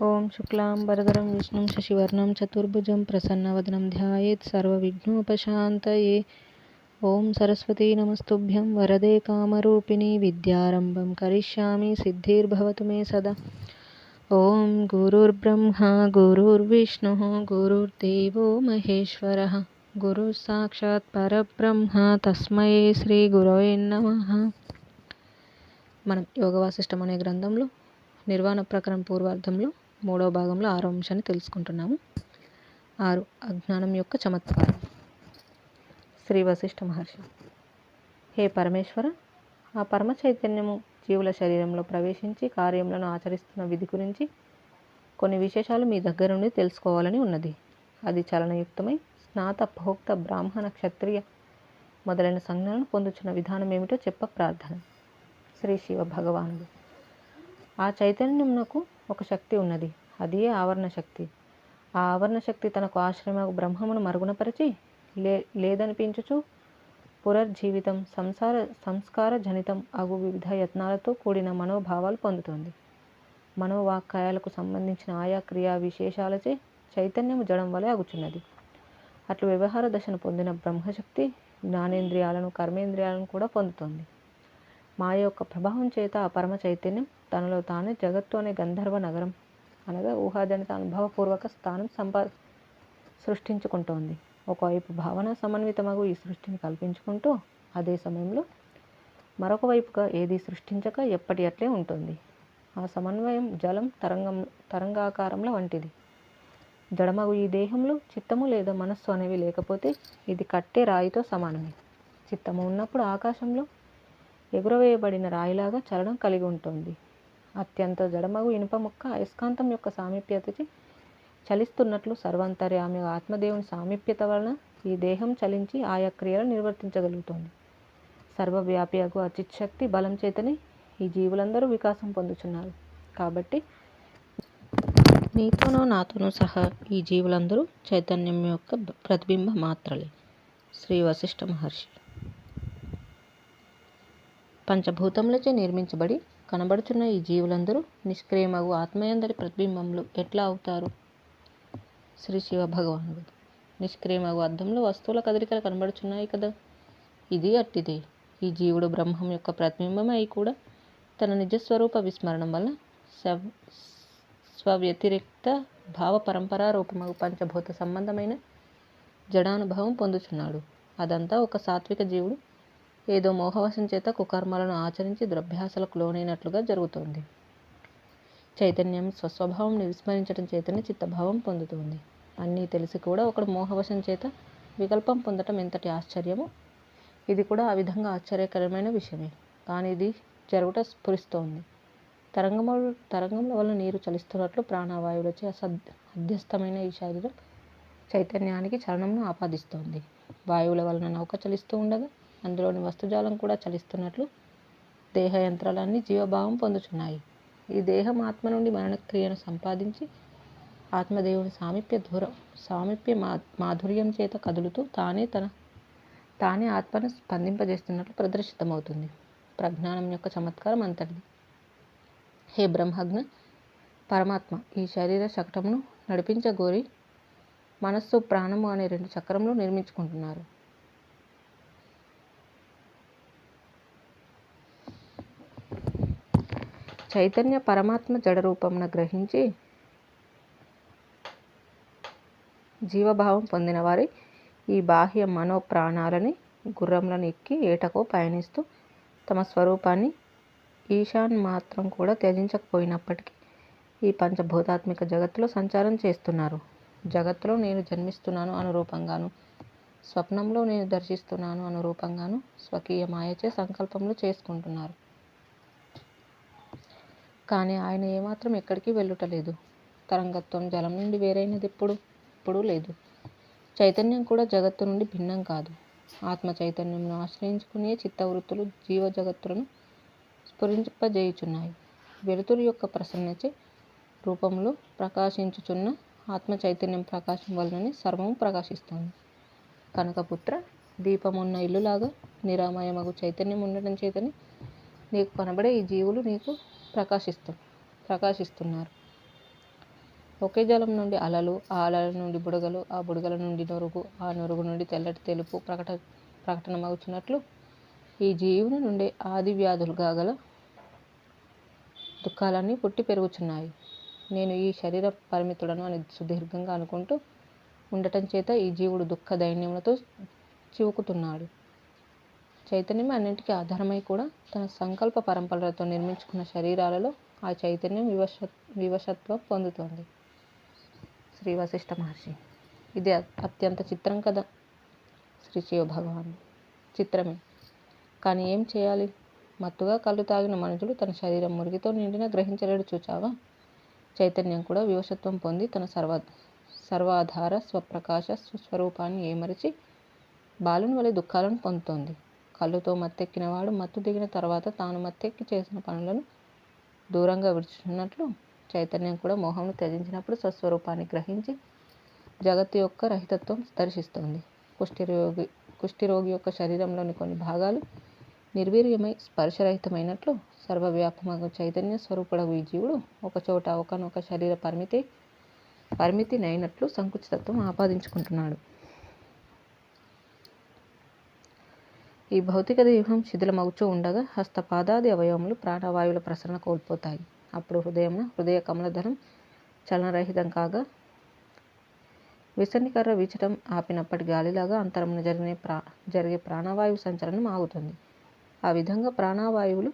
ఓం శుక్లాంబరధరం విష్ణుం శశివర్ణం చతుర్భుజం ప్రసన్నవదనం ధ్యాయేత్ సర్వవిఘ్నోపశాంతయే. ఓం సరస్వతీ నమస్తుభ్యం వరదే కామరూపిణి విద్యారంభం కరిష్యామి సిద్ధిర్భవతు మే సదా. ఓం గురుర్బ్రహ్మ గురుర్విష్ణుః గురుర్దేవో మహేశ్వరః గురుః సాక్షాత్ పరబ్రహ్మ తస్మై శ్రీ గురవే నమః. మనం యోగ వాసిష్టం అనే గ్రంథంలో నిర్వాణ ప్రకరణ పూర్వార్థంలో 3వ భాగంలో 6వ అంశాన్ని తెలుసుకుంటున్నాము. 6 అజ్ఞానం యొక్క చమత్కారం. శ్రీ వశిష్ఠ మహర్షి: హే పరమేశ్వర, ఆ పరమ చైతన్యము జీవుల శరీరంలో ప్రవేశించి కార్యములను ఆచరిస్తున్న విధి గురించి కొన్ని విశేషాలు మీ దగ్గర నుండి తెలుసుకోవాలని ఉన్నది. అది చలనయుక్తమై స్నాత, భోక్త, బ్రాహ్మణ, క్షత్రియ మొదలైన సంజ్ఞలను పొందుచున్న విధానం ఏమిటో చెప్ప ప్రార్థన. శ్రీ శివ భగవానుడు: ఆ చైతన్యమునకు ఒక శక్తి ఉన్నది, అదియే ఆవరణ శక్తి. ఆ ఆవరణ శక్తి తనకు ఆశ్రమ బ్రహ్మమును మరుగునపరిచి లేదనిపించుచు పునర్జీవితం సంస్కార జనితం అగు వివిధ యత్నాలతో కూడిన మనోభావాలు పొందుతుంది. మనోవాక్కాయాలకు సంబంధించిన ఆయా క్రియా విశేషాలచే చైతన్యము జడం వలె అగుచున్నది. అట్లు వ్యవహార దశను పొందిన బ్రహ్మశక్తి జ్ఞానేంద్రియాలను, కర్మేంద్రియాలను కూడా పొందుతుంది. మాయ యొక్క ప్రభావం చేత ఆ పరమ చైతన్యం తనలో తానే జగత్తు అనే గంధర్వ నగరం అనగా ఊహాజనిత అనుభవపూర్వక స్థానం సృష్టించుకుంటోంది. ఒకవైపు భావన సమన్వితమగు ఈ సృష్టిని కల్పించుకుంటూ అదే సమయంలో మరొక వైపుగా ఏది సృష్టించక ఎప్పటి అట్లే ఉంటుంది. ఆ సమన్వయం జలం తరంగాకారంలో వంటిది. జడమగు ఈ దేహంలో చిత్తము లేదా మనస్సు అనేవి లేకపోతే ఇది కట్టే రాయితో సమానమే. చిత్తము ఉన్నప్పుడు ఆకాశంలో ఎగురవేయబడిన రాయిలాగా చలనం కలిగి ఉంటుంది. అత్యంత జడమగు ఇనుప ముక్క అయస్కాంతం యొక్క సామీప్యతచి చలిస్తున్నట్లు సర్వాంతర్యామి ఆత్మదేవుని సామీప్యత వలన ఈ దేహం చలించి ఆయా క్రియలు నిర్వర్తించగలుగుతుంది. సర్వవ్యాపి అగు అచిత్శక్తి బలం చేతనే ఈ జీవులందరూ వికాసం పొందుచున్నారు. కాబట్టి నీతోనూ నాతోనూ సహా ఈ జీవులందరూ చైతన్యం యొక్క ప్రతిబింబ మాత్రలే. శ్రీ వశిష్ఠ మహర్షి: పంచభూతములచే నిర్మించబడి కనబడుచున్న ఈ జీవులందరూ నిష్క్రియమగు ఆత్మయందరి ప్రతిబింబములు ఎట్లా అవుతారు? శ్రీ శివ భగవానుడు: నిష్క్రియమగు అద్దంలో వస్తువుల కదలికలు కనబడుచున్నాయి కదా, ఇది అట్టిదే. ఈ జీవుడు బ్రహ్మం యొక్క ప్రతిబింబమే అయి కూడా తన నిజస్వరూప విస్మరణం వల్ల స్వవ్యతిరిక్త భావ పరంపరా రూపమగు పంచభూత సంబంధమైన జడానుభవం పొందుచున్నాడు. అదంతా ఒక సాత్విక జీవుడు ఏదో మోహవశం చేత కుకర్మలను ఆచరించి ద్రభ్యాసలకు లోనైనట్లుగా జరుగుతోంది. చైతన్యం స్వస్వభావం విస్మరించడం చేతనే చిత్తభావం పొందుతుంది. అన్నీ తెలిసి కూడా ఒకడు మోహవశం చేత వికల్పం పొందటం ఎంతటి ఆశ్చర్యమో ఇది కూడా ఆ విధంగా ఆశ్చర్యకరమైన విషయమే. కానీ ఇది జరుగుట స్ఫురిస్తోంది. తరంగముల వల్ల నీరు చలిస్తున్నట్లు ప్రాణవాయువులచే అధ్యస్థమైన ఈ శరీరం చైతన్యానికి చలనంను ఆపాదిస్తోంది. వాయువుల వలన నౌక చలిస్తూ ఉండగా అందులోని వస్తుజాలం కూడా చలిస్తున్నట్లు దేహ యంత్రాలన్నీ జీవభావం పొందుచున్నాయి. ఈ దేహం ఆత్మ నుండి మరణక్రియను సంపాదించి ఆత్మదేవుని సామీప్య మాధుర్యం చేత కదులుతూ తానే ఆత్మను స్పందింపజేస్తున్నట్లు ప్రదర్శితమవుతుంది. ప్రజ్ఞానం యొక్క చమత్కారం అంతటిది. హే బ్రహ్మజ్ఞ పరమాత్మ, ఈ శరీర శకటమును నడిపించగోరి మనస్సు, ప్రాణము అనే 2 చక్రములు నిర్మించుకుంటున్నారు. చైతన్య పరమాత్మ జడరూపమున గ్రహించి జీవభావం పొందిన వారి ఈ బాహ్య మనోప్రాణాలని గుర్రములను ఎక్కి ఏటకో పయనిస్తూ తమ స్వరూపాన్ని ఈశాన్ మాత్రం కూడా త్యజించకపోయినప్పటికీ ఈ పంచభూతాత్మిక జగత్తులో సంచారం చేస్తున్నారు. జగత్తులో నేను జన్మిస్తున్నాను అనురూపంగాను, స్వప్నంలో నేను దర్శిస్తున్నాను అనురూపంగాను స్వకీయ మాయచే సంకల్పములు చేసుకుంటున్నారు. కానీ ఆయన ఏమాత్రం ఎక్కడికి వెళ్ళుటలేదు. తరంగత్వం జలం నుండి వేరైనది ఎప్పుడూ లేదు. చైతన్యం కూడా జగత్తు నుండి భిన్నం కాదు. ఆత్మ చైతన్యంను ఆశ్రయించుకునే చిత్తవృత్తులు జీవ జగత్తులను స్ఫురింపజేయుచున్నాయి. వెలుతురు యొక్క ప్రసన్నచే రూపంలో ప్రకాశించుచున్న ఆత్మ చైతన్యం ప్రకాశం వలననే సర్వము ప్రకాశిస్తుంది. కనకపుత్ర, దీపమున్న ఇల్లులాగా నిరామయమగు చైతన్యం ఉండటం చేతనే నీకు కనబడే ఈ జీవులు నీకు ప్రకాశిస్తున్నారు. ఒకే జలం నుండి అలలు, ఆ అలల నుండి బుడగలు, ఆ బుడగల నుండి నొరుగు, ఆ నొరుగు నుండి తెల్లటి తెలుపు ప్రకటనమవుతున్నట్లు ఈ జీవుని నుండి ఆది వ్యాధులుగా గల దుఃఖాలన్నీ పుట్టి పెరుగుచున్నాయి. నేను ఈ శరీర పరిమితుడను అని సుదీర్ఘంగా అనుకుంటూ ఉండటం చేత ఈ జీవుడు దుఃఖ దైన్యములతో చివుకుతున్నాడు. చైతన్యం అన్నింటికీ ఆధారమై కూడా తన సంకల్ప పరంపరలతో నిర్మించుకున్న శరీరాలలో ఆ చైతన్యం వివశత్వం పొందుతోంది. శ్రీ వశిష్ఠ మహర్షి. ఇది అత్యంత చిత్రం కదా శ్రీ శివ భగవాన్. చిత్రమే, కానీ ఏం చేయాలి? మత్తుగా కళ్ళు తాగిన మనుషుడు తన శరీరం మురికితో నిండిన గ్రహించలేడు చూచావా? చైతన్యం కూడా వివశత్వం పొంది తన సర్వాధార స్వప్రకాశ స్వస్వరూపాన్ని ఏమరిచి బాలుని వలె దుఃఖాలను పొందుతోంది. కళ్ళుతో మత్తెక్కినవాడు మత్తు దిగిన తర్వాత తాను మత్తెక్కి చేసిన పనులను దూరంగా విడుచున్నట్లు చైతన్యం కూడా మోహంను త్యజించినప్పుడు స్వస్వరూపాన్ని గ్రహించి జగత్తు యొక్క రహితత్వం దర్శిస్తోంది. కుష్ఠిరోగి యొక్క శరీరంలోని కొన్ని భాగాలు నిర్వీర్యమై స్పర్శరహితమైనట్లు సర్వవ్యాపమగు చైతన్య స్వరూపుడగు ఈ జీవుడు ఒకచోట ఒకనొక శరీర పరిమితినైనట్లు సంకుచితత్వం ఆపాదించుకుంటున్నాడు. ఈ భౌతిక దేహం శిథిలమవుచూ ఉండగా హస్తపాదాది అవయవములు ప్రాణవాయువుల ప్రసరణ కోల్పోతాయి. అప్పుడు హృదయ కమలధరం చలనరహితం కాగా విసన్నికర్ర వీచటం ఆపినప్పటి గాలిలాగా అంతరమున జరిగే ప్రాణవాయువు సంచలనం ఆగుతుంది. ఆ విధంగా ప్రాణవాయువులు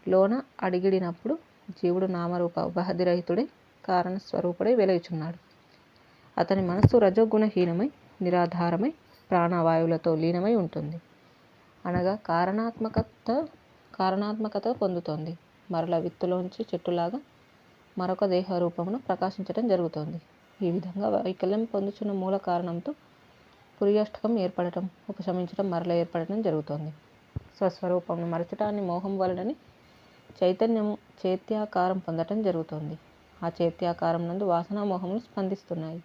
లోన అడిగిడినప్పుడు జీవుడు నామరూప ఉపాధిరహితుడై కారణస్వరూపుడై వెలయుచున్నాడు. అతని మనస్సు రజోగుణహీనమై నిరాధారమై ప్రాణవాయువులతో లీనమై ఉంటుంది. అనగా కారణాత్మకత పొందుతోంది. మరల విత్తులోంచి చెట్టులాగా మరొక దేహ రూపమును ప్రకాశించటం జరుగుతోంది. ఈ విధంగా వైకల్యం పొందుచున్న మూల కారణంతో పుర్యాష్టకం ఏర్పడటం, ఉపశమించటం, మరల ఏర్పడటం జరుగుతోంది. స్వస్వరూపమును మరచటాన్ని మోహం వలనని చైతన్యము చైత్యాకారం పొందటం జరుగుతోంది. ఆ చైత్యాకారం నందు వాసనామోహములు స్పందిస్తున్నాయి.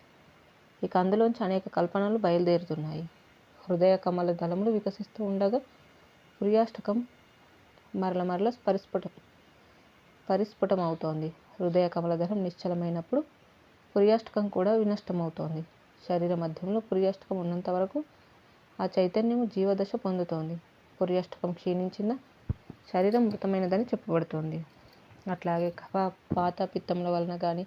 ఇక అందులోంచి అనేక కల్పనలు బయలుదేరుతున్నాయి. హృదయ కమల దళములు వికసిస్తూ ఉండగా పుర్యాష్టకం మరల పరిస్ఫుటమవుతోంది. హృదయ కమలధరం నిశ్చలమైనప్పుడు పుర్యాష్టకం కూడా వినష్టమవుతోంది. శరీర మధ్యంలో పుర్యాష్టకం ఉన్నంత వరకు ఆ చైతన్యము జీవదశ పొందుతోంది. పుర్యాష్టకం క్షీణించిన శరీరం మృతమైనదని చెప్పబడుతోంది. అట్లాగే కఫ వాత పిత్తముల వలన కానీ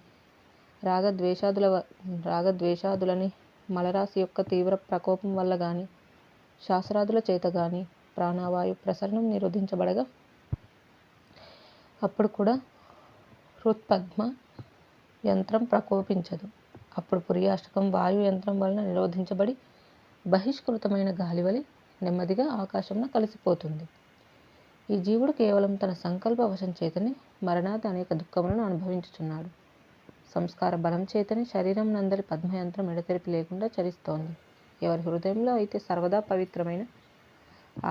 రాగద్వేషాదులని మలరాశి యొక్క తీవ్ర ప్రకోపం వల్ల కానీ శాస్త్రాదుల చేత కానీ ప్రాణవాయు ప్రసరణం నిరోధించబడగా అప్పుడు కూడా హృత్పద్మ యంత్రం ప్రకోపించదు. అప్పుడు పుర్యాష్టకం వాయు యంత్రం వలన నిరోధించబడి బహిష్కృతమైన గాలివలి నెమ్మదిగా ఆకాశంలో కలిసిపోతుంది. ఈ జీవుడు కేవలం తన సంకల్ప వశం చేతనే మరణాది అనేక దుఃఖములను అనుభవించుచున్నాడు. సంస్కార బలం చేతనే శరీరం నందరి పద్మయంత్రం ఎడతెరిపి లేకుండా చరిస్తోంది. ఎవరి హృదయంలో అయితే సర్వదా పవిత్రమైన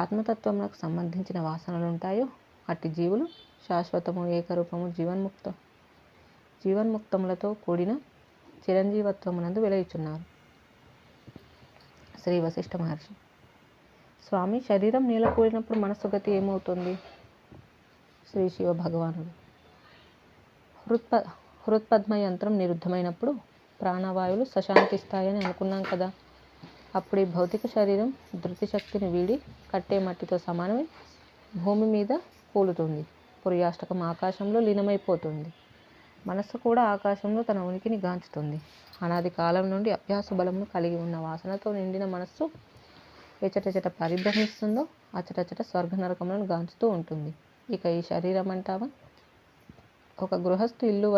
ఆత్మతత్వములకు సంబంధించిన వాసనలుంటాయో అట్టి జీవులు శాశ్వతము ఏకరూపము జీవన్ముక్తములతో కూడిన చిరంజీవత్వమునందు వెలయుచున్నారు. శ్రీ వశిష్ఠ మహర్షి. స్వామి, శరీరం నేలకూలినప్పుడు మనస్సు గతి ఏమవుతుంది? శ్రీ శివ భగవానుడు. హృత్పద్మ యంత్రం నిరుద్ధమైనప్పుడు ప్రాణవాయువులు సశాంతిస్తాయని అనుకున్నాం కదా. అప్పుడు ఈ భౌతిక శరీరం ధృతి శక్తిని వీడి కట్టే మట్టితో సమానమై భూమి మీద కూలుతుంది. పుర్యాష్టకం ఆకాశంలో లీనమైపోతుంది. మనస్సు కూడా ఆకాశంలో తన ఉనికిని గాంచుతుంది. అనాది కాలం నుండి అభ్యాస బలమును కలిగి ఉన్న వాసనతో నిండిన మనస్సు ఎచటెచట పరిభ్రమిస్తుందో అచటచట స్వర్గ నరకములను గాంచుతూ ఉంటుంది. ఇక ఈ శరీరం అంటావా? ఒక గృహస్థు ఇల్లు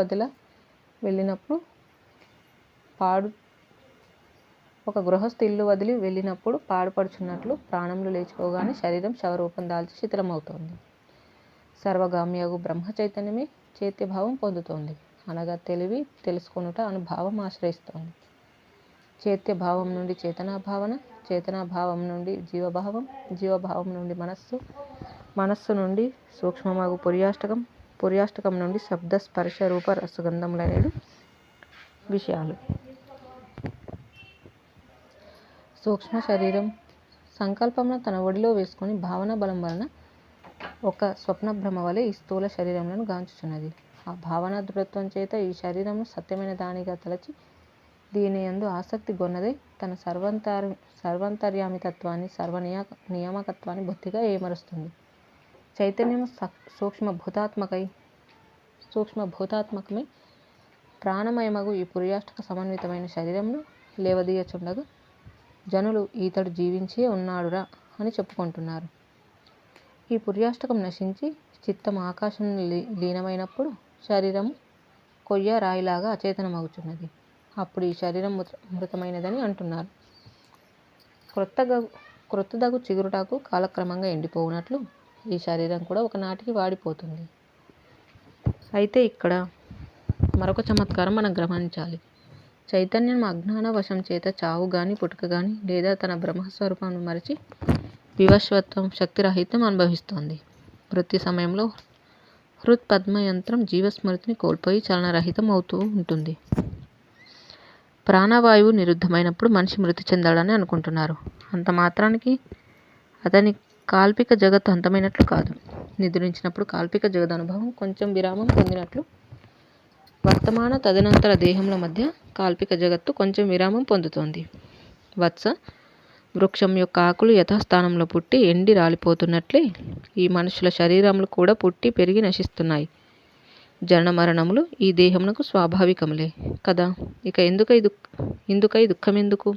వదిలి వెళ్ళినప్పుడు పాడుపడుచున్నట్లు ప్రాణములు లేచిపోగానే శరీరం శవరూపం దాల్చి శిథిలమవుతోంది. సర్వగామ్యగు బ్రహ్మ చైతన్యమే చైత్యభావం పొందుతోంది. అనగా తెలివి, తెలుసుకొనుట అను భావం ఆశ్రయిస్తోంది. చైత్యభావం నుండి చేతనాభావన, చేతనాభావం నుండి జీవభావం, జీవభావం నుండి మనస్సు నుండి సూక్ష్మమగు పుర్యాష్టకం, పుర్యాష్టకం నుండి శబ్ద స్పర్శ రూప రసగంధముల 7 విషయాలు. సూక్ష్మ శరీరం సంకల్పమును తన ఒడిలో వేసుకొని భావన బలం వలన ఒక స్వప్న భ్రమ వలె ఈ స్థూల శరీరములను గాంచుచున్నది. ఆ భావన దృఢత్వం చేత ఈ శరీరము సత్యమైన దానిగా తలచి దీని యందు ఆసక్తి గొన్నదై తన సర్వంతర్యామితత్వాన్ని నియామకత్వాన్ని బొత్తిగా ఏమరుస్తుంది. చైతన్యము సూక్ష్మభూతాత్మకమై ప్రాణమయమగు ఈ పుర్యాష్టక సమన్వితమైన శరీరంను లేవదీయచుండగా జనులు ఈతడు జీవించే ఉన్నాడురా అని చెప్పుకుంటున్నారు. ఈ పుర్యాష్టకం నశించి చిత్తం ఆకాశం లీనమైనప్పుడు శరీరము కొయ్య రాయిలాగా అచేతనమగుచున్నది. అప్పుడు ఈ శరీరం మృతమైనదని అంటున్నారు. క్రొత్తదగు చిగురుటాకు కాలక్రమంగా ఎండిపోవునట్లు ఈ శరీరం కూడా ఒకనాటికి వాడిపోతుంది. అయితే ఇక్కడ మరొక చమత్కారం మనం గమనించాలి. చైతన్యం అజ్ఞాన వశం చేత చావు గాని పుట్టుక గాని లేదా తన బ్రహ్మస్వరూపాన్ని మరచి వివశ్వత్వం శక్తిరహితం అనుభవిస్తోంది. మృత్యు సమయంలో హృత్పద్మయంత్రం జీవస్మృతిని కోల్పోయి చలనరహితం అవుతూ ఉంటుంది. ప్రాణవాయువు నిరుద్ధమైనప్పుడు మనిషి మృతి చెందాడని అనుకుంటున్నారు. అంత మాత్రానికి అతని కాల్పిక జగత్తు అంతమైనట్లు కాదు. నిద్రించినప్పుడు కాల్పిక జగత్ అనుభవం కొంచెం విరామం పొందినట్లు వర్తమాన తదనంతర దేహంల మధ్య కాల్పిక జగత్తు కొంచెం విరామం పొందుతోంది. వత్స వృక్షం యొక్క ఆకులు యథాస్థానంలో పుట్టి ఎండి రాలిపోతున్నట్లే ఈ మనుషుల శరీరములు కూడా పుట్టి పెరిగి నశిస్తున్నాయి. జనన మరణములు ఈ దేహమునకు స్వాభావికములే కదా. ఇక ఇందుకై దుఃఖమెందుకు?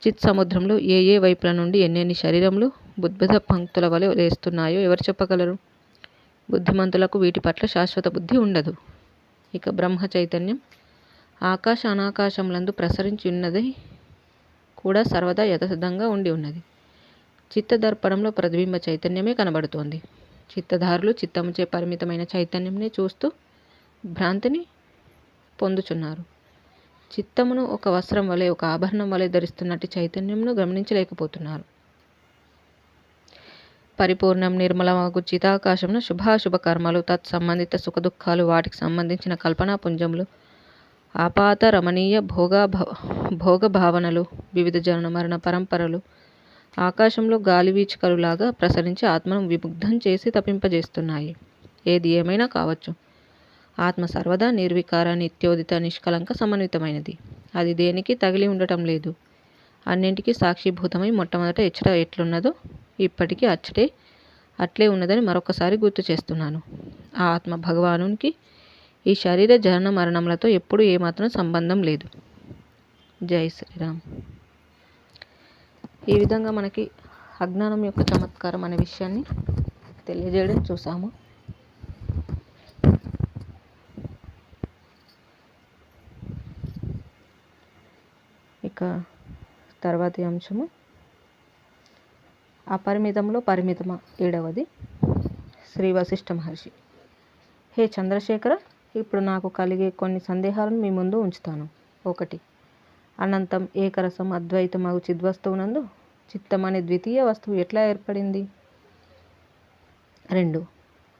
చిత్ సముద్రంలో ఏ వైపుల నుండి ఎన్నెన్ని శరీరములు బుద్భుత పంక్తుల వలె లేస్తున్నాయో ఎవరు చెప్పగలరు? బుద్ధిమంతులకు వీటి పట్ల శాశ్వత బుద్ధి ఉండదు. ఇక బ్రహ్మ చైతన్యం ఆకాశ అనాకాశములందు ప్రసరించి ఉన్నది కూడా సర్వదా యథాతథంగా ఉండి ఉన్నది. చిత్తదర్పణంలో ప్రతిబింబ చైతన్యమే కనబడుతోంది. చిత్తధారులు చిత్తముచే పరిమితమైన చైతన్యంని చూస్తూ భ్రాంతిని పొందుచున్నారు. చిత్తమును ఒక వస్త్రం వలె ఒక ఆభరణం వలె ధరిస్తున్నట్టు చైతన్యంను గమనించలేకపోతున్నారు. పరిపూర్ణం నిర్మలమగు చితాకాశంను శుభాశుభ కర్మలు, తత్సంబంధిత సుఖదుఖాలు, వాటికి సంబంధించిన కల్పనాపుంజములు, ఆపాత రమణీయ భోగ భావనలు, వివిధ జనన మరణ పరంపరలు ఆకాశంలో గాలి వీచికలులాగా ప్రసరించి ఆత్మను విముగ్ధం చేసి తపింపజేస్తున్నాయి. ఏది ఏమైనా కావచ్చు, ఆత్మ సర్వదా నిర్వికార నిత్యోదిత నిష్కలంక సమన్వితమైనది. అది దేనికి తగిలి ఉండటం లేదు. అన్నింటికీ సాక్షిభూతమై మొట్టమొదట ఎట్లున్నదో ఇప్పటికీ అట్లే ఉన్నదని మరొకసారి గుర్తు చేస్తున్నాను. ఆ ఆత్మ భగవానునికి ఈ శరీర జనన మరణములతో ఎప్పుడు ఏమాత్రం సంబంధం లేదు. జై శ్రీరామ్. ఈ విధంగా మనకి అజ్ఞానం యొక్క చమత్కారం అనే విషయాన్ని తెలియజేయడం చూసాము. ఇక తర్వాతి అంశము అపరిమితంలో పరిమితమా, 7వది. శ్రీ వశిష్ఠ మహర్షి: హే చంద్రశేఖర, ఇప్పుడు నాకు కలిగే కొన్ని సందేహాలను మీ ముందు ఉంచుతాను. 1. అనంతం ఏకరసం అద్వైతమగు చిద్వస్తువునందు చిత్తం అనే ద్వితీయ వస్తువు ఎట్లా ఏర్పడింది? 2.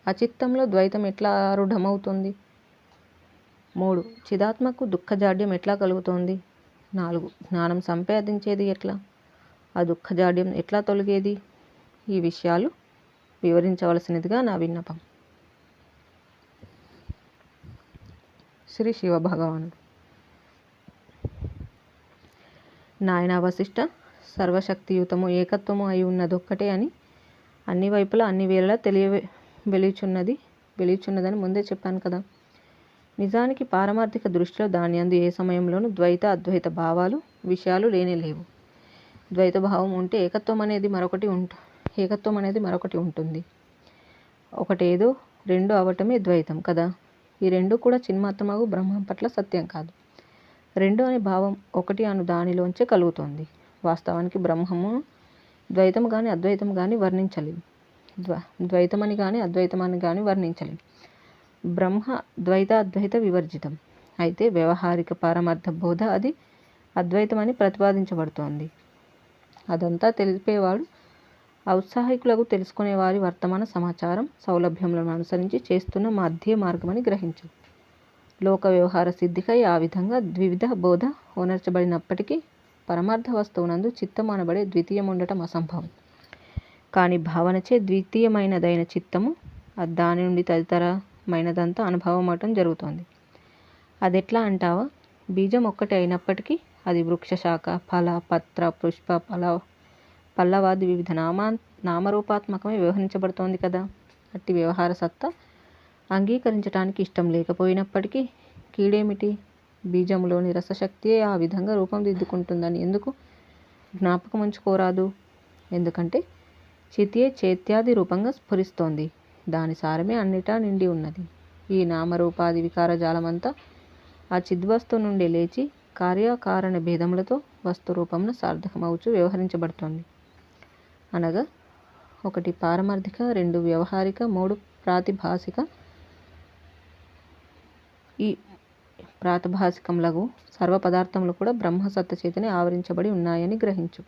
అచిత్తంలో ద్వైతం ఎట్లా ఆరూఢమవుతుంది? 3. చిదాత్మకు దుఃఖజాడ్యం ఎట్లా కలుగుతోంది? 4. జ్ఞానం సంపాదించేది ఎట్లా? ఆ దుఃఖజాడ్యం ఎట్లా తొలగేది? ఈ విషయాలు వివరించవలసినదిగా నా విన్నపం. శ్రీ శివభగవానుడు: నాయన వశిష్ఠ, సర్వశక్తియుతము ఏకత్వము అయి ఉన్నదొక్కటే అని అన్ని వైపులా అన్ని వేళలా వెలియుచున్నదని ముందే చెప్పాను కదా. నిజానికి పారమార్థిక దృష్టిలో దాని యందు ఏ సమయంలోనూ ద్వైత అద్వైత భావాలు విషయాలు లేనేలేవు. ద్వైత భావం ఉంటే ఏకత్వం అనేది మరొకటి ఉంటుంది. ఒకటేదో రెండు అవటమే ద్వైతం కదా. ఈ రెండు కూడా చిన్మాత్రమగు బ్రహ్మం పట్ల సత్యం కాదు. రెండు అనే భావం ఒకటి అను దానిలోంచే కలుగుతోంది. వాస్తవానికి బ్రహ్మము ద్వైతం కానీ అద్వైతం కానీ వర్ణించలేము. ద్వైతమని కానీ అద్వైతమని కానీ వర్ణించలేము. బ్రహ్మ ద్వైత అద్వైత వివర్జితం. అయితే వ్యవహారిక పారమార్థ బోధ అది అద్వైతమని ప్రతిపాదించబడుతోంది. అదంతా తెలిపేవాడు ఔత్సాహికులకు తెలుసుకునేవారి వర్తమాన సమాచారం సౌలభ్యములను అనుసరించి చేస్తున్న మధ్య మార్గమని గ్రహించు. లోక వ్యవహార సిద్ధికై ఆ విధంగా ద్వివిధ బోధ ఓనర్చబడినప్పటికీ పరమార్థ వస్తువునందు చిత్తం అనబడే ద్వితీయం ఉండటం అసంభవం. కానీ భావనచే ద్వితీయమైనదైన చిత్తము దాని నుండి తదితర మైనదంతా అనుభవం అవటం జరుగుతోంది. అదెట్లా అంటావా? బీజం ఒక్కటే అయినప్పటికీ అది వృక్ష శాఖ, ఫల, పత్ర, పుష్ప, పల్లవాది వివిధ నామరూపాత్మకమై వ్యవహరించబడుతోంది కదా. అట్టి వ్యవహార సత్తా అంగీకరించటానికి ఇష్టం లేకపోయినప్పటికీ కీడేమిటి? బీజములోని రసశక్తియే ఆ విధంగా రూపం దిద్దుకుంటుందని ఎందుకు జ్ఞాపకం ఉంచుకోరాదు? ఎందుకంటే చితియే చైత్యాది రూపంగా స్ఫురిస్తోంది. దాని సారమే అన్నిటా నిండి ఉన్నది. ఈ నామరూపాది వికారజాలమంతా ఆ చిద్వస్తువు నుండి లేచి కార్యకారణ భేదములతో వస్తురూపమున సార్థకమవుచు వ్యవహరించబడుతోంది. అనగా 1 పారమార్థిక, 2 వ్యవహారిక, 3 ప్రాతిభాసిక. ఈ ప్రాతిభాసికములగు సర్వ పదార్థములు కూడా బ్రహ్మసత్త చేతనే ఆవరించబడి ఉన్నాయని గ్రహించు.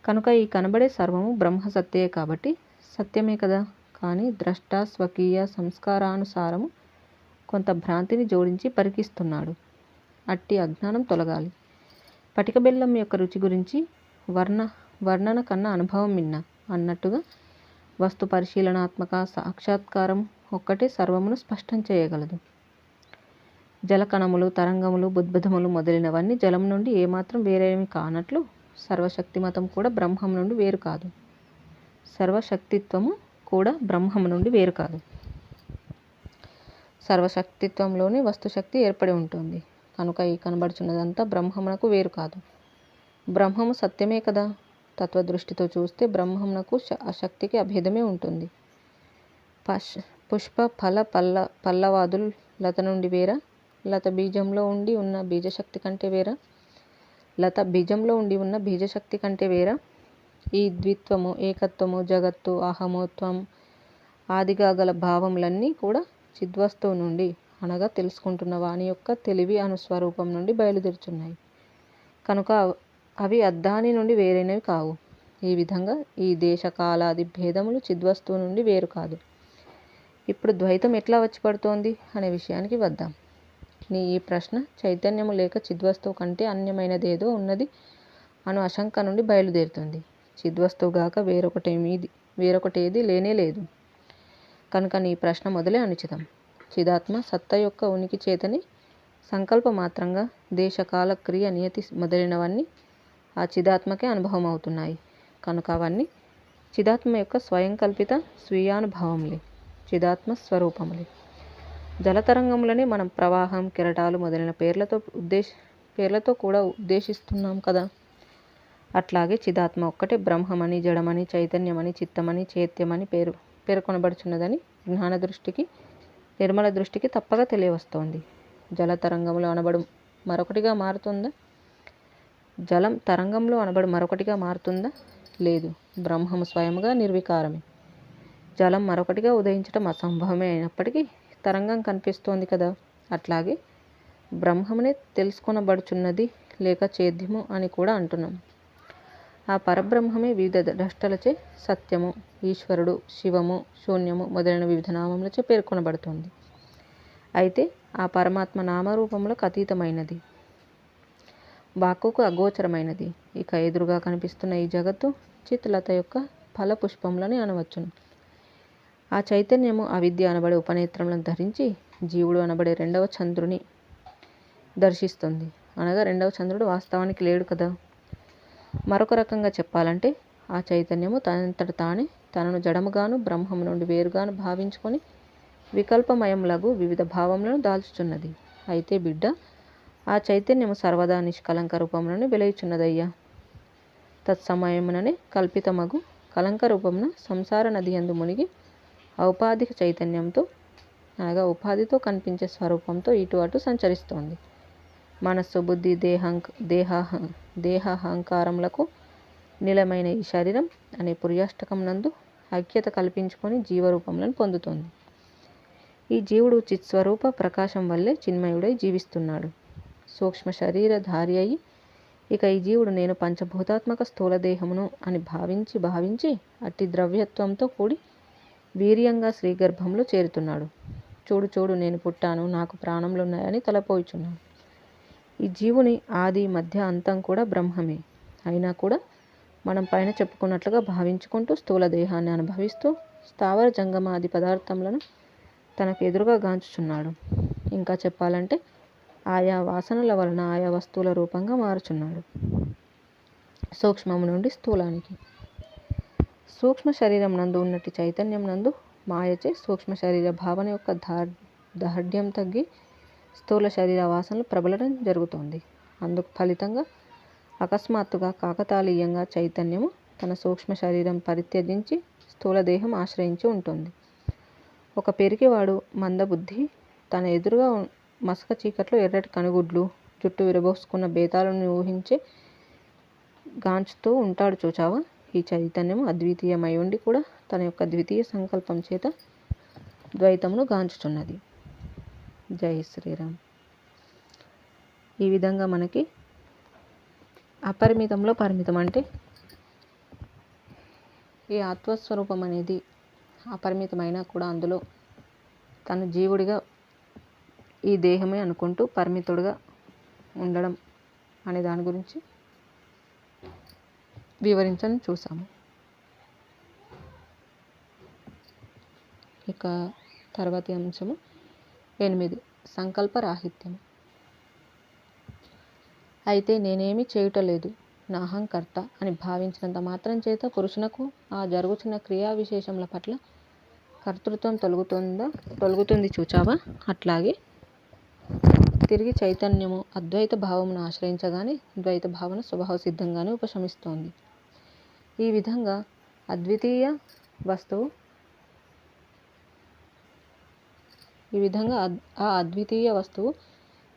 కనుక ఈ కనబడే సర్వము బ్రహ్మసత్తే కాబట్టి సత్యమే కదా. కానీ ద్రష్ట స్వకీయ సంస్కారానుసారము కొంత భ్రాంతిని జోడించి పరికిస్తున్నాడు. అట్టి అజ్ఞానం తొలగాలి. పటిక బెల్లం యొక్క రుచి గురించి వర్ణన కన్నా అనుభవం మిన్న అన్నట్టుగా వస్తు పరిశీలనాత్మక సాక్షాత్కారం ఒక్కటే సర్వమును స్పష్టం చేయగలదు. జలకణములు, తరంగములు, బుద్బుదములు మొదలైనవన్నీ జలం నుండి ఏమాత్రం వేరేమి కానట్లు సర్వశక్తిమతం కూడా బ్రహ్మం నుండి వేరు కాదు. సర్వశక్తిత్వము కూడా బ్రహ్మం నుండి వేరు కాదు. సర్వశక్తిత్వంలోనే వస్తుశక్తి ఏర్పడి ఉంటుంది. కనుక ఈ కనబడుచున్నదంతా బ్రహ్మమునకు వేరు కాదు. బ్రహ్మము సత్యమే కదా. తత్వదృష్టితో చూస్తే బ్రహ్మమునకు ఆ శక్తికి అభేదమే ఉంటుంది. పుష్ప, ఫల, పల్లవాదులు లత నుండి వేరా? లత బీజంలో ఉండి ఉన్న బీజశక్తి కంటే వేరా? లత బీజంలో ఉండి ఉన్న బీజశక్తి కంటే వేరా? ఈ ద్విత్వము, ఏకత్వము, జగత్తు, అహము, త్వం ఆదిగా గల భావములన్నీ కూడా చిద్వస్తువు నుండి అనగా తెలుసుకుంటున్న వాని యొక్క తెలివి అనుస్వరూపం నుండి బయలుదేరుచున్నాయి. కనుక అవి అద్దాని నుండి వేరైనవి కావు. ఈ విధంగా ఈ దేశకాలాది భేదములు చిద్వస్తువు నుండి వేరు కాదు. ఇప్పుడు ద్వైతం ఎట్లా వచ్చి పడుతోంది అనే విషయానికి వద్దాం. నీ ఈ ప్రశ్న చైతన్యము లేక చిద్వస్తువు కంటే అన్యమైనదేదో ఉన్నది అను ఆశంక నుండి బయలుదేరుతుంది. చిద్వస్తువు గాక వేరొకటేది లేనే లేదు. కనుక నీ ప్రశ్న మొదలే అనుచితం. చిదాత్మ సత్త యొక్క ఉనికి చేతని సంకల్ప మాత్రంగా దేశకాల క్రియ నియతి మొదలైనవన్నీ ఆ చిదాత్మకే అనుభవం అవుతున్నాయి. కనుక అవన్నీ చిదాత్మ యొక్క స్వయం కల్పిత స్వీయానుభవములే, చిదాత్మ స్వరూపములే. జలతరంగములనే మనం ప్రవాహం, కెరటాలు మొదలైన పేర్లతో కూడా ఉద్దేశిస్తున్నాం కదా. అట్లాగే చిదాత్మ ఒక్కటే బ్రహ్మమని, జడమని, చైతన్యమని, చిత్తమని, చైత్యమని పేర్కొనబడుచున్నదని జ్ఞాన దృష్టికి, నిర్మల దృష్టికి తప్పగా తెలియవస్తోంది. జల తరంగములు అనబడు మరొకటిగా మారుతుందా? జలం తరంగంలో అనబడు మరొకటిగా మారుతుందా? లేదు. బ్రహ్మము స్వయముగా నిర్వికారమే. జలం మరొకటిగా ఉదయించటం అసంభవమే అయినప్పటికీ తరంగం కనిపిస్తోంది కదా. అట్లాగే బ్రహ్మమునే తెలుసుకొనబడుచున్నది లేక చేద్యము అని కూడా అంటున్నాం. ఆ పరబ్రహ్మమే వివిధ ద్రష్టలచే సత్యము, ఈశ్వరుడు, శివము, శూన్యము మొదలైన వివిధ నామములచే పేర్కొనబడుతుంది. అయితే ఆ పరమాత్మ నామరూపములకు అతీతమైనది, వాక్కుకు అగోచరమైనది. ఇక ఎదురుగా కనిపిస్తున్న ఈ జగత్తు చిత్లత యొక్క ఫల పుష్పములని అనవచ్చును. ఆ చైతన్యము అవిద్య అనబడే ఉపనేత్రములను ధరించి జీవుడు అనబడే రెండవ చంద్రుని దర్శిస్తుంది. అనగా రెండవ చంద్రుడు వాస్తవానికి లేడు కదా. మరొక రకంగా చెప్పాలంటే ఆ చైతన్యము తనంతట తానే తనను జడముగాను బ్రహ్మము నుండి వేరుగాను భావించుకొని వికల్పమయములగు వివిధ భావములను దాల్చుచున్నది. అయితే బిడ్డ, ఆ చైతన్యము సర్వదా నిష్కలంక రూపములను వెలయుచున్నదయ్యా. తత్సమయముననే కల్పితమగు కలంక రూపమున సంసార నది యందు మునిగి ఔపాధిక చైతన్యంతో అనగా ఉపాధితో కనిపించే స్వరూపంతో ఇటు అటు సంచరిస్తోంది. మనస్సు, బుద్ధి, దేహాహంకారములకు నిలమైన ఈ శరీరం అనే పుర్యాష్టకం నందు ఐక్యత కల్పించుకొని జీవరూపములను పొందుతోంది. ఈ జీవుడు చిత్స్వరూప ప్రకాశం వల్లే చిన్మయుడై జీవిస్తున్నాడు. సూక్ష్మ శరీరధారి అయి ఇక ఈ జీవుడు నేను పంచభూతాత్మక స్థూలదేహమును అని భావించి అట్టి ద్రవ్యత్వంతో కూడి వీర్యంగా శ్రీగర్భంలో చేరుతున్నాడు. చూడు నేను పుట్టాను, నాకు ప్రాణములున్నాయని తలపోయిచున్నాడు. ఈ జీవుని ఆది, మధ్య, అంతం కూడా బ్రహ్మమే. అయినా కూడా మనం పైన చెప్పుకున్నట్లుగా భావించుకుంటూ స్థూల దేహాన్ని అనుభవిస్తూ స్థావర జంగమాది పదార్థములను తనకు ఎదురుగా గాంచుచున్నాడు. ఇంకా చెప్పాలంటే ఆయా వాసనల వలన ఆయా వస్తువుల రూపంగా మారుచున్నాడు. సూక్ష్మము నుండి స్థూలానికి. సూక్ష్మ శరీరం నందు ఉన్నటి చైతన్యం నందు మాయచే సూక్ష్మ శరీర భావన యొక్క దార్ఢ్యం తగ్గి స్థూల శరీర వాసనలు ప్రబలడం జరుగుతోంది. అందుకు ఫలితంగా అకస్మాత్తుగా కాకతాళీయంగా చైతన్యము తన సూక్ష్మ శరీరం పరిత్యజించి స్థూల దేహం ఆశ్రయించి ఉంటుంది. ఒక పెరిగివాడు మందబుద్ధి తన ఎదురుగా మసక చీకట్లో ఎర్రటి కనుగుడ్లు, జుట్టు విరబోసుకున్న బేతాళుని ఊహించే గాంచుతూ ఉంటాడు చూచావా. ఈ చైతన్యము అద్వితీయమై ఉండి కూడా తన యొక్క ద్వితీయ సంకల్పం చేత ద్వైతమును గాంచుచున్నది. జై శ్రీరామ్. ఈ విధంగా మనకి అపరిమితంలో పరిమితం అంటే ఈ ఆత్మస్వరూపం అనేది అపరిమితమైనా కూడా అందులో తను జీవుడిగా ఈ దేహమే అనుకుంటూ పరిమితుడిగా ఉండడం అనే దాని గురించి వివరించని చూసాము. ఇక తర్వాతి అంశము 8 సంకల్పరాహిత్యం. అయితే నేనేమి చేయుటలేదు, నా అహంకర్త అని భావించినంత మాత్రం చేత పురుషునకు ఆ జరుగుతున్న క్రియా విశేషముల పట్ల కర్తృత్వం తొలుగుతుంది చూచావా. అట్లాగే తిరిగి చైతన్యము అద్వైత భావమును ఆశ్రయించగానే ద్వైత భావన స్వభావ సిద్ధంగానే ఉపశమిస్తోంది. ఈ విధంగా ఆ అద్వితీయ వస్తువు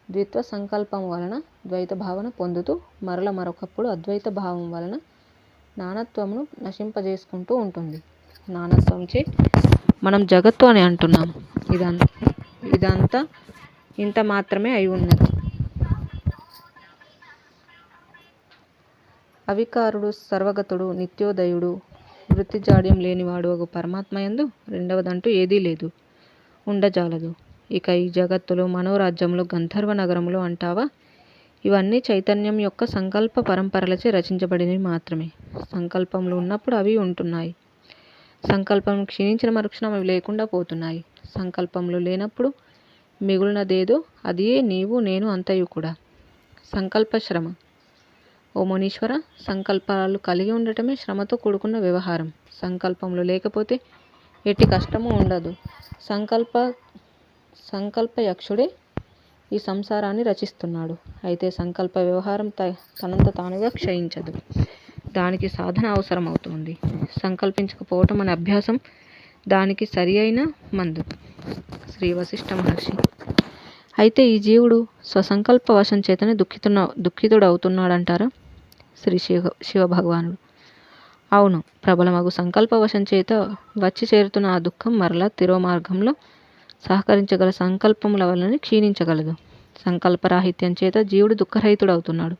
ద్విత్వ సంకల్పం వలన ద్వైత భావన పొందుతూ మరొకప్పుడు అద్వైత భావం వలన నానత్వమును నశింపజేసుకుంటూ ఉంటుంది. నానత్వంచే మనం జగత్తు అని అంటున్నాం. ఇదంతా ఇంత మాత్రమే అయి ఉన్నది. అవికారుడు, సర్వగతుడు, నిత్యోదయుడు, వృత్తిజాడ్యం లేనివాడు అగు పరమాత్మయందు రెండవదంటూ ఏదీ లేదు, ఉండజాలదు. ఇక ఈ జగత్తులు, మనోరాజ్యములు, గంధర్వ నగరములు అంటావా, ఇవన్నీ చైతన్యం యొక్క సంకల్ప పరంపరలచే రచించబడినవి మాత్రమే. సంకల్పములు ఉన్నప్పుడు అవి ఉంటున్నాయి. సంకల్పం క్షీణించిన మరుక్షణం అవి లేకుండా పోతున్నాయి. సంకల్పములు లేనప్పుడు మిగులునదేదో అదియే నీవు నేను అంతయు కూడా. సంకల్ప శ్రమ. ఓ మునీశ్వర, సంకల్పాలు కలిగి ఉండటమే శ్రమతో కూడుకున్న వ్యవహారం. సంకల్పములు లేకపోతే ఎట్టి కష్టము ఉండదు. సంకల్ప యక్షుడే ఈ సంసారాన్ని రచిస్తున్నాడు. అయితే సంకల్ప వ్యవహారం తనంత తానుగా క్షయించదు. దానికి సాధన అవసరం అవుతుంది. సంకల్పించకపోవటం అనే అభ్యాసం దానికి సరి అయిన మందు. శ్రీ వశిష్ఠ మహర్షి. అయితే ఈ జీవుడు స్వసంకల్ప వశం చేతనే దుఃఖితుడు అవుతున్నాడంటారా? శ్రీ శివభగవానుడు. అవును, ప్రబలమగు సంకల్ప వశం చేత వచ్చి చేరుతున్న ఆ దుఃఖం మరలా తిరోమార్గంలో సహకరించగల సంకల్పముల వలన క్షీణించగలదు. సంకల్పరాహిత్యం చేత జీవుడు దుఃఖరహితుడు అవుతున్నాడు.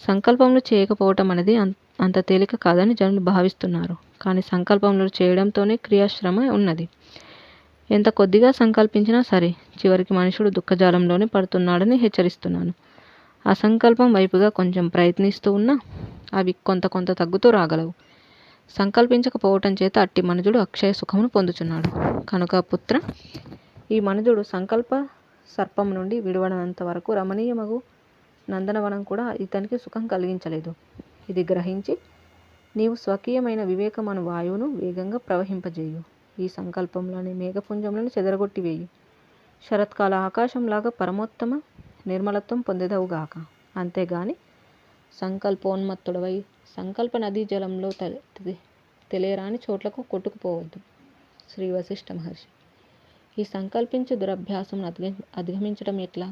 సంకల్పములు చేయకపోవటం అనేది అంత తేలిక కాదని జనులు భావిస్తున్నారు. కానీ సంకల్పములు చేయడంతోనే క్రియాశ్రమ ఉన్నది. ఎంత కొద్దిగా సంకల్పించినా సరే చివరికి మనుషుడు దుఃఖజాలంలోనే పడుతున్నాడని హెచ్చరిస్తున్నాను. ఆ సంకల్పం వైపుగా కొంచెం ప్రయత్నిస్తూ ఉన్నా అవి కొంత తగ్గుతూ రాగలవు. సంకల్పించకపోవటం చేత అట్టి మనుజుడు అక్షయ సుఖమును పొందుచున్నాడు. కనుక పుత్ర, ఈ మనుజుడు సంకల్ప సర్పం నుండి విడువడనంత వరకు రమణీయమగు నందనవనం కూడా ఇతనికి సుఖం కలిగించలేదు. ఇది గ్రహించి నీవు స్వకీయమైన వివేకమను వాయువును వేగంగా ప్రవహింపజేయు. ఈ సంకల్పంలోని మేఘపుంజములను చెదరగొట్టివేయు. శరత్కాల ఆకాశంలాగా పరమోత్తమ నిర్మలత్వం పొందేదవుగాక. అంతేగాని సంకల్పోన్మత్తుడవై సంకల్ప నదీ జలంలో తెలియరాని చోట్లకు కొట్టుకుపోవద్దు. శ్రీ వశిష్ఠ మహర్షి. ఈ సంకల్పించే దురభ్యాసం అధిగమించడం ఎట్లా?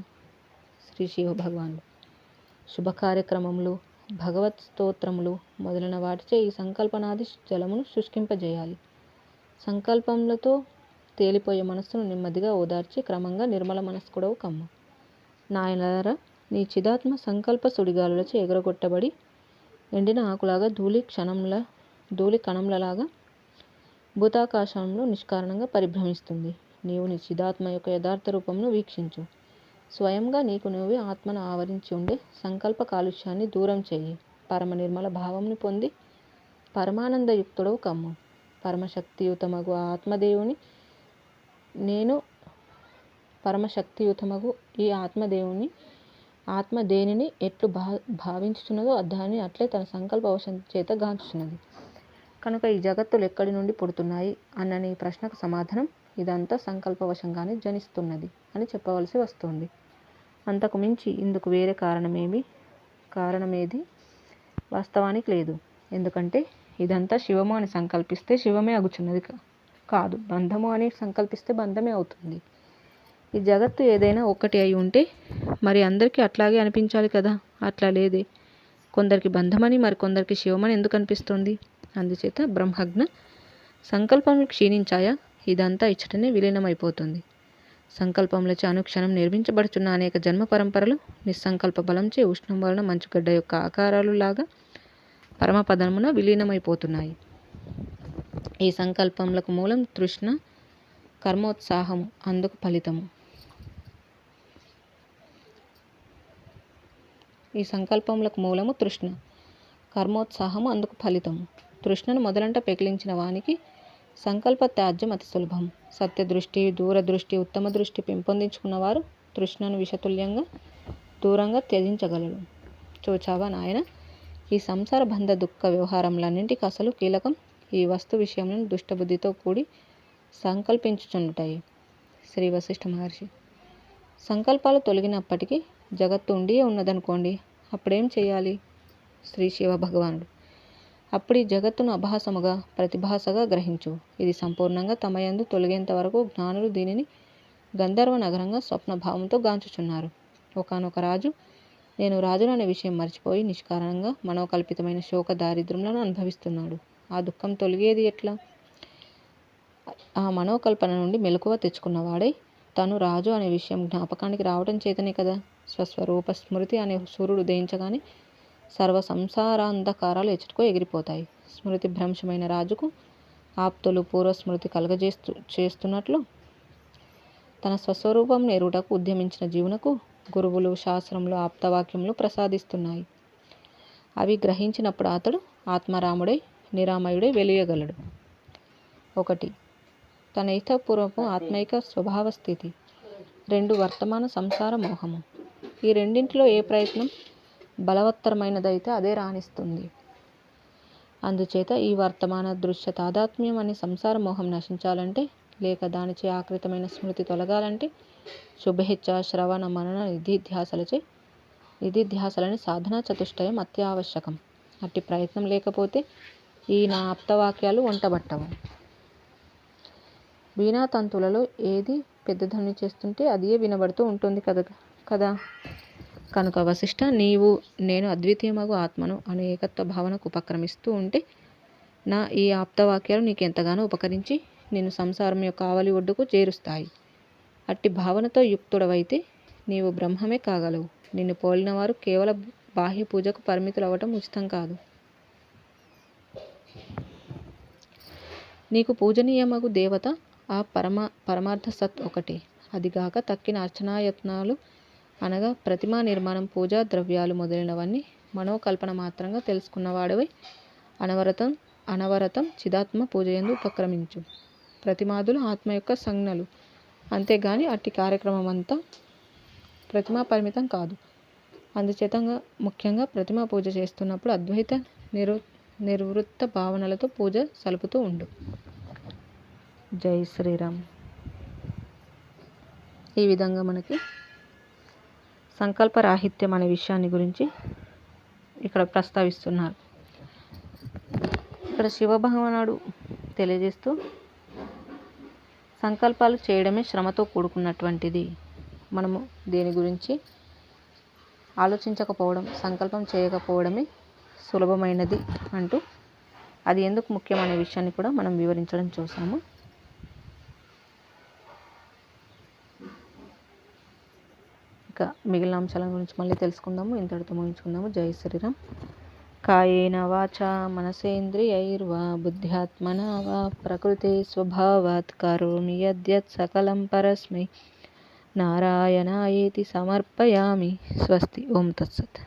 శ్రీ శివ భగవానుడు. శుభ కార్యక్రమములు, భగవత్ స్తోత్రములు మొదలైన వాటిచే ఈ సంకల్పనాది జలమును శుష్కింపజేయాలి. సంకల్పములతో తేలిపోయే మనస్సును నెమ్మదిగా ఓదార్చి క్రమంగా నిర్మల మనస్కుడవు కమ్ము. నాయనలారా, నీ చిదాత్మ సంకల్ప సుడిగాలులచే ఎగరగొట్టబడి ఎండిన ఆకులాగా ధూళి కణంలలాగా భూతాకాశంలో నిష్కారణంగా పరిభ్రమిస్తుంది. నీవు నీ చిదాత్మ యొక్క యథార్థ రూపమును వీక్షించు. స్వయంగా నీకు నువ్వే ఆత్మను ఆవరించి ఉండే సంకల్ప కాలుష్యాన్ని దూరం చేయి. పరమ నిర్మల భావంని పొంది పరమానందయుక్తుడవు కమ్ము. పరమశక్తియుతమగు ఆత్మదేవుని నేను పరమశక్తియుతమగు ఈ ఆత్మ దేనిని ఎట్లు భావించుచున్నదో దానిని అట్లే తన సంకల్ప వశం చేత గాంచుచున్నది. కనుక ఈ జగత్తులు ఎక్కడి నుండి పుడుతున్నాయి అన్న నీ ప్రశ్నకు సమాధానం ఇదంతా సంకల్పవశంగానే జనిస్తున్నది అని చెప్పవలసి వస్తుంది. అంతకు మించి ఇందుకు వేరే కారణమేది వాస్తవానికి లేదు. ఎందుకంటే ఇదంతా శివము అని సంకల్పిస్తే శివమే అగుచున్నది కాదు, బంధము అని సంకల్పిస్తే బంధమే అవుతుంది. ఈ జగత్తు ఏదైనా ఒక్కటి అయి ఉంటే మరి అందరికీ అట్లాగే అనిపించాలి కదా, అట్లా లేదే. కొందరికి బంధమని మరికొందరికి శివమని ఎందుకు అనిపిస్తుంది? అందుచేత బ్రహ్మజ్ఞ సంకల్పములు క్షీణించాయా ఇదంతా ఇచ్చటనే విలీనమైపోతుంది. సంకల్పములచే అనుక్షణం నిర్మించబడుచున్న అనేక జన్మ పరంపరలు నిస్సంకల్ప బలంచే ఉష్ణం వలన మంచుగడ్డ యొక్క ఆకారాలు లాగా పరమపదమున విలీనమైపోతున్నాయి. ఈ సంకల్పములకు మూలం తృష్ణ, కర్మోత్సాహము అందుకు ఫలితము. ఈ సంకల్పములకు మూలము తృష్ణ, కర్మోత్సాహము అందుకు ఫలితము. తృష్ణను మొదలంట పెకిలించిన వానికి సంకల్ప త్యాజ్యం అతి సులభం. సత్యదృష్టి, దూరదృష్టి, ఉత్తమ దృష్టి పెంపొందించుకున్నవారు తృష్ణను విషతుల్యంగా దూరంగా త్యజించగలరు. చూచావా నాయన, ఈ సంసార బంధ దుఃఖ వ్యవహారములన్నింటికి అసలు కీలకం ఈ వస్తు విషయములను దుష్టబుద్ధితో కూడి సంకల్పించుచుండుటయే. శ్రీ వశిష్ఠ మహర్షి. సంకల్పాలు తొలగినప్పటికీ జగత్తు ఉండియే ఉన్నదనుకోండి, అప్పుడేం చేయాలి? శ్రీ శివ భగవానుడు. అప్పుడు ఈ జగత్తును అభాసముగా ప్రతిభాసగా గ్రహించు. ఇది సంపూర్ణంగా తమయందు తొలగేంత వరకు జ్ఞానులు దీనిని గంధర్వ నగరంగా స్వప్నభావంతో గాంచుచున్నారు. ఒకానొక రాజు నేను రాజును అనే విషయం మర్చిపోయి నిష్కారణంగా మనోకల్పితమైన శోక దారిద్ర్యములను అనుభవిస్తున్నాడు. ఆ దుఃఖం తొలగేది ఎట్లా? ఆ మనోకల్పన నుండి మెలకువ తెచ్చుకున్నవాడై తను రాజు అనే విషయం జ్ఞాపకానికి రావటం చేతనే కదా. స్వస్వరూప స్మృతి అనే సూర్యుడు ఉదయించగానే సర్వ సంసారాంధకారాలు ఎచ్చటికో ఎగిరిపోతాయి. స్మృతి భ్రంశమైన రాజుకు ఆప్తులు పూర్వస్మృతి చేస్తున్నట్లు తన స్వస్వరూపం ఎరుటకు ఉద్యమించిన జీవునకు గురువులు, శాస్త్రములు, ఆప్తవాక్యములు ప్రసాదిస్తున్నాయి. అవి గ్రహించినప్పుడు అతడు ఆత్మరాముడై నిరామయుడై వెలియగలడు. 1. తన ఇతపూర్వపు ఆత్మైక స్వభావ స్థితి. 2. వర్తమాన సంసార మోహము. ఈ రెండింటిలో ఏ ప్రయత్నం బలవత్తరమైనదైతే అదే రాణిస్తుంది. అందుచేత ఈ వర్తమాన దృశ్య తాదాత్మ్యం అనే సంసార మోహం నశించాలంటే, లేక దానిచే ఆకృతమైన స్మృతి తొలగాలంటే శుభేచ్ఛ, శ్రవణ, మనన, నిధిధ్యాసలని సాధనా చతుష్టయం అత్యావశ్యకం. అట్టి ప్రయత్నం లేకపోతే ఈ నా ఆప్తవాక్యాలు వంటబట్టవు. వీణాతంతులలో ఏది పెద్ద ధ్వని చేస్తుంటే అదియే వినబడుతూ ఉంటుంది కదా. కనుక వశిష్ఠ, నీవు నేను అద్వితీయమగు ఆత్మను అనే ఏకత్వ భావనకు ఉపక్రమిస్తూ ఉంటే నా ఈ ఆప్తవాక్యాలు నీకెంతగానో ఉపకరించి నిన్ను సంసారం యొక్క ఆవలి ఒడ్డుకు చేరుస్తాయి. అట్టి భావనతో యుక్తుడవైతే నీవు బ్రహ్మమే కాగలవు. నిన్ను పోలిన వారు కేవల బాహ్య పూజకు పరిమితులవ్వటం ఉచితం కాదు. నీకు పూజనీయమగు దేవత ఆ పరమార్థ సత్ ఒకటే. అదిగాక తక్కిన అర్చనాయత్నాలు అనగా ప్రతిమా నిర్మాణం, పూజా ద్రవ్యాలు మొదలైనవన్నీ మనోకల్పన మాత్రంగా తెలుసుకున్నవాడవై అనవరతం చిదాత్మ పూజయందు ఉపక్రమించు. ప్రతిమాదులు ఆత్మ యొక్క సంజ్ఞలు, అంతేగాని అట్టి కార్యక్రమం అంతా ప్రతిమా పరిమితం కాదు. అందుచేతంగా ముఖ్యంగా ప్రతిమా పూజ చేస్తున్నప్పుడు అద్వైత నిర్వృత్త భావనలతో పూజ సలుపుతూ ఉండు. జై శ్రీరామ్. ఈ విధంగా మనకి సంకల్పరాహిత్యం అనే విషయాన్ని గురించి ఇక్కడ ప్రస్తావిస్తున్నారు. ఇక్కడ శివభగవానుడు తెలియజేస్తూ సంకల్పాలు చేయడమే శ్రమతో కూడుకున్నటువంటిది. మనము దేని గురించి ఆలోచించకపోవడం, సంకల్పం చేయకపోవడమే సులభమైనది అంటూ అది ఎందుకు ముఖ్యమనే విషయాన్ని కూడా మనం వివరించడం చూసాము. ఇక మిగిలిన అంశాల గురించి మళ్ళీ తెలుసుకుందాము. ఇంతటితో ముగించుకుందాము. జై శ్రీరామ్. కాయేన వాచా మనసేంద్రియైర్వా బుద్ధ్యాత్మనా వా ప్రకృతే స్వభావాత్ కరోమి యద్యత్ సకలం పరస్మై నారాయణాయేతి సమర్పయామి. స్వస్తి. ఓం తత్సత్.